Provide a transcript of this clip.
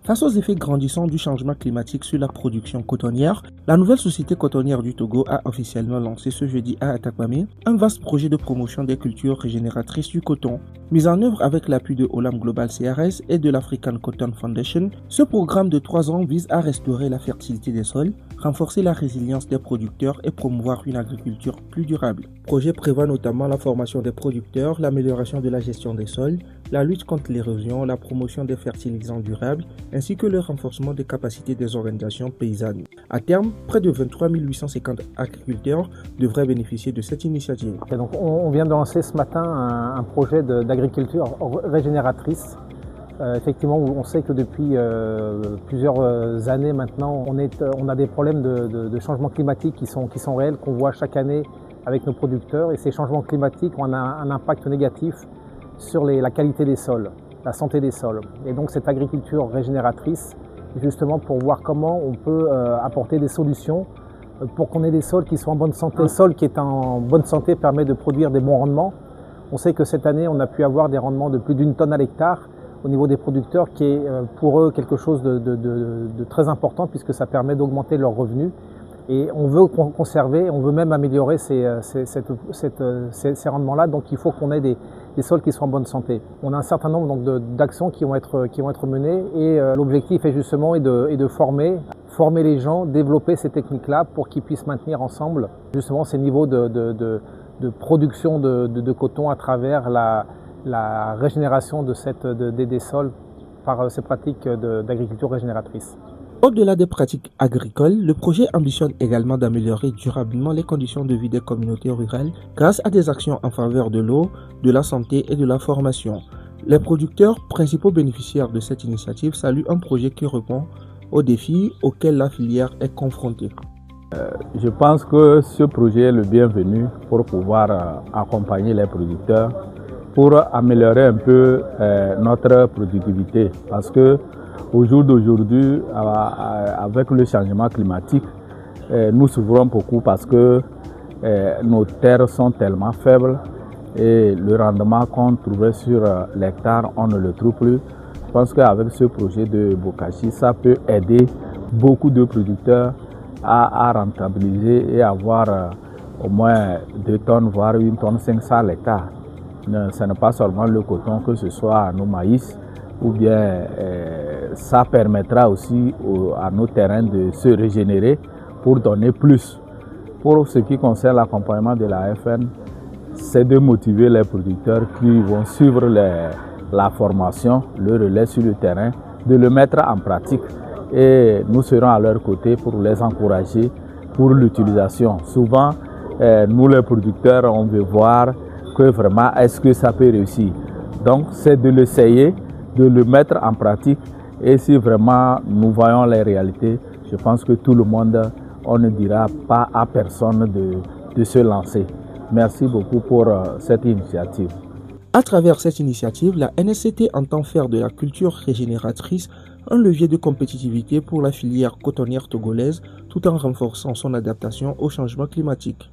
Face aux effets grandissants du changement climatique sur la production cotonnière, la nouvelle société cotonnière du Togo a officiellement lancé ce jeudi à Atakpamé un vaste projet de promotion des cultures régénératrices du coton. Mis en œuvre avec l'appui de Olam Global CRS et de l'African Cotton Foundation, ce programme de 3 ans vise à restaurer la fertilité des sols, renforcer la résilience des producteurs et promouvoir une agriculture plus durable. Le projet prévoit notamment la formation des producteurs, l'amélioration de la gestion des sols, la lutte contre l'érosion, la promotion des fertilisants durables, ainsi que le renforcement des capacités des organisations paysannes. À terme, près de 23 850 agriculteurs devraient bénéficier de cette initiative. Et donc on vient de lancer ce matin un projet d'agriculture régénératrice. Effectivement, on sait que depuis plusieurs années maintenant, on a des problèmes de changement climatique qui sont réels, qu'on voit chaque année avec nos producteurs. Et ces changements climatiques ont un impact négatif sur la qualité des sols, la santé des sols. Et donc cette agriculture régénératrice, justement pour voir comment on peut apporter des solutions pour qu'on ait des sols qui soient en bonne santé. Un sol qui est en bonne santé permet de produire des bons rendements. On sait que cette année, on a pu avoir des rendements de plus d'1 tonne à l'hectare au niveau des producteurs, qui est pour eux quelque chose de très important puisque ça permet d'augmenter leurs revenus. Et on veut conserver, on veut même améliorer ces rendements-là, donc il faut qu'on ait des sols qui soient en bonne santé. On a un certain nombre d'actions qui vont être menées et l'objectif est justement de former les gens, développer ces techniques-là pour qu'ils puissent maintenir ensemble justement ces niveaux de production de coton à travers la régénération des sols par ces pratiques d'agriculture régénératrice. Au-delà des pratiques agricoles, le projet ambitionne également d'améliorer durablement les conditions de vie des communautés rurales grâce à des actions en faveur de l'eau, de la santé et de la formation. Les producteurs, principaux bénéficiaires de cette initiative, saluent un projet qui répond aux défis auxquels la filière est confrontée. Je pense que ce projet est le bienvenu pour pouvoir accompagner les producteurs pour améliorer un peu notre productivité parce que au jour d'aujourd'hui, avec le changement climatique, nous souffrons beaucoup parce que nos terres sont tellement faibles et le rendement qu'on trouvait sur l'hectare, on ne le trouve plus. Je pense qu'avec ce projet de Bokashi, ça peut aider beaucoup de producteurs à rentabiliser et avoir au moins 2 tonnes, voire 1 tonne 500 à l'hectare. Ce n'est pas seulement le coton, que ce soit nos maïs, ou bien ça permettra aussi à nos terrains de se régénérer pour donner plus. Pour ce qui concerne l'accompagnement de la FN, c'est de motiver les producteurs qui vont suivre la formation, le relais sur le terrain, de le mettre en pratique et nous serons à leur côté pour les encourager pour l'utilisation. Souvent, nous les producteurs, on veut voir que vraiment est-ce que ça peut réussir. Donc c'est de l'essayer, de le mettre en pratique et si vraiment nous voyons les réalités, je pense que tout le monde, on ne dira pas à personne de se lancer. Merci beaucoup pour cette initiative. À travers cette initiative, la NSCT entend faire de la culture régénératrice un levier de compétitivité pour la filière cotonnière togolaise tout en renforçant son adaptation au changement climatique.